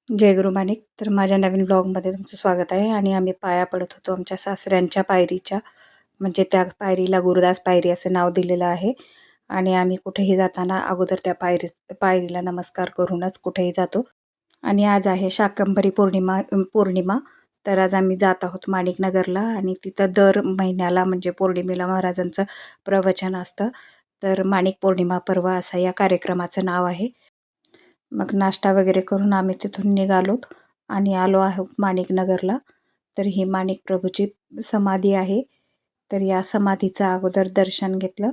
जय गुरु माणिक. तर माझ्या नवीन ब्लॉगमध्ये तुमचं स्वागत आहे. आणि आम्ही पाया पडत होतो आमच्या सासऱ्यांच्या पायरीच्या, म्हणजे त्या पायरीला गुरुदास पायरी असं नाव दिलेलं आहे. आणि आम्ही कुठेही जाताना अगोदर त्या पायरीला नमस्कार करूनच कुठेही जातो. आणि आज आहे शाकंभरी पौर्णिमा. तर आज आम्ही जात आहोत माणिकनगरला, आणि तिथं दर महिन्याला म्हणजे पौर्णिमेला महाराजांचं प्रवचन असतं. तर माणिक पौर्णिमा पर्व असं या कार्यक्रमाचं नाव आहे. मग नाश्ता वगैरे करून आम्ही तिथून निघालोत आणि आलो आहोत माणिकनगरला. तर ही माणिक प्रभूची समाधी आहे. तर या समाधीचं अगोदर दर्शन घेतलं,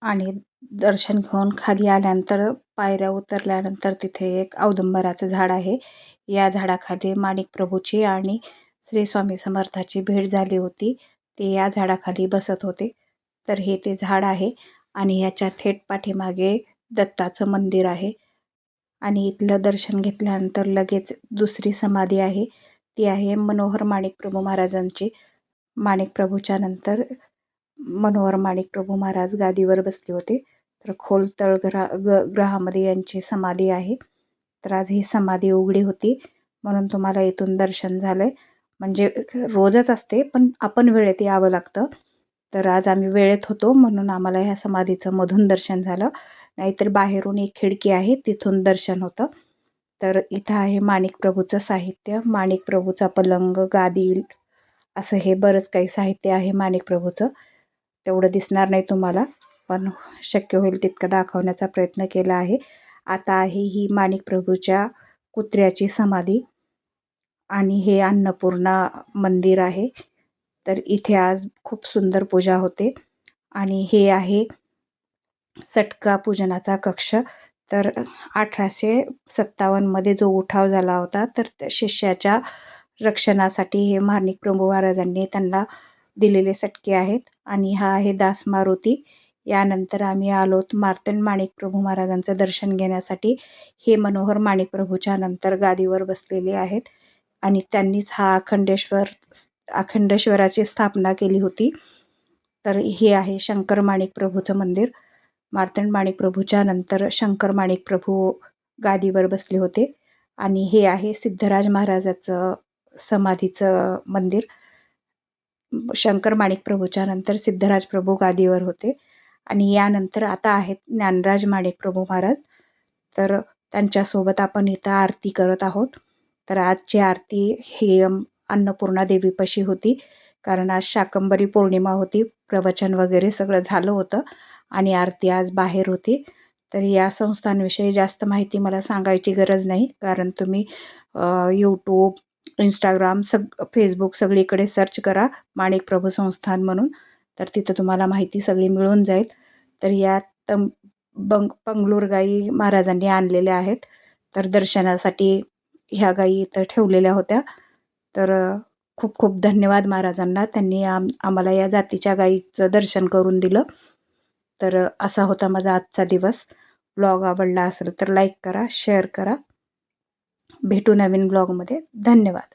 आणि दर्शन घेऊन खाली आल्यानंतर पायऱ्या उतरल्यानंतर तिथे एक औदुंबराचं झाड आहे. या झाडाखाली माणिक प्रभूची आणि श्री स्वामी समर्थाची भेट झाली होती. ते या झाडाखाली बसत होते. तर हे ते झाड आहे, आणि ह्याच्या थेट पाठीमागे दत्ताचं मंदिर आहे. आणि इथलं दर्शन घेतल्यानंतर लगेच दुसरी समाधी आहे, ती आहे मनोहर माणिक प्रभू महाराजांची. माणिक प्रभूच्या नंतर मनोहर माणिक प्रभू महाराज गादीवर बसले होते. तर खोल ग्रहामध्ये यांची समाधी आहे. तर आज ही समाधी उघडी होती, म्हणून तुम्हाला इथून दर्शन झालंय. म्हणजे रोजच असते, पण आपण वेळेत यावं लागतं. तर आज आम्ही वेळेत होतो, म्हणून आम्हाला ह्या समाधीचं मधून दर्शन झालं. नाहीतर बाहेरून एक खिडकी आहे, तिथून दर्शन होतं. तर इथं आहे माणिक प्रभूचं साहित्य. माणिक प्रभूचा पलंग, गादी, असं हे बरंच काही साहित्य आहे माणिक प्रभूचं. तेवढं दिसणार नाही तुम्हाला, पण शक्य होईल तितकं दाखवण्याचा प्रयत्न केला आहे. आता आहे ही माणिक प्रभूच्या कुत्र्याची समाधी, आणि हे अन्नपूर्णा मंदिर आहे. तर इथे आज खूप सुंदर पूजा होते. आणि हे आहे सटका पूजनाचा कक्ष. तर 1857मध्ये जो उठाव झाला होता, तर त्या शिष्याच्या रक्षणासाठी हे माणिक प्रभू महाराजांनी त्यांना दिलेले सटके आहेत. आणि हा आहे दास मारुती. यानंतर आम्ही आलोत मार्तंड माणिक प्रभू महाराजांचं दर्शन घेण्यासाठी. हे मनोहर माणिक प्रभूच्या नंतर गादीवर बसलेले आहेत, आणि त्यांनीच हा अखंडेश्वराची स्थापना केली होती. तर हे आहे शंकर माणिक प्रभूचं मंदिर. मार्तंड माणिक प्रभूच्या नंतर शंकर माणिक प्रभू गादीवर बसले होते. आणि हे आहे सिद्धराज महाराजाचं समाधीचं मंदिर. शंकर माणिक प्रभूच्या नंतर सिद्धराज प्रभू गादीवर होते. आणि यानंतर आता आहेत ज्ञानराज माणिक प्रभू महाराज. तर त्यांच्यासोबत आपण इथं आरती करत आहोत. तर आजची आरती ही अन्नपूर्णा देवीपाशी होती, कारण आज शाकंभरी पौर्णिमा होती. प्रवचन वगैरे सगळं झालं होतं, आणि आरती आज बाहेर होती. तर या संस्थांविषयी जास्त माहिती मला सांगायची गरज नाही, कारण तुम्ही यूट्यूब, इंस्टाग्राम, फेसबुक सगळीकडे सर्च करा माणिक प्रभू संस्थान म्हणून. तर तिथं तुम्हाला माहिती सगळी मिळून जाईल. तर या पंगलोर गाई महाराजांनी आणलेल्या आहेत. तर दर्शनासाठी ह्या गाई इथं ठेवलेल्या होत्या. तर खूप खूप धन्यवाद महाराजांना, त्यांनी आम्हाला या जातीच्या गाईचं दर्शन करून दिलं. तर असा होता माझा आजचा दिवस. ब्लॉग आवडला असेल तर लाईक करा, शेअर करा. भेटू नवीन ब्लॉगमध्ये. धन्यवाद.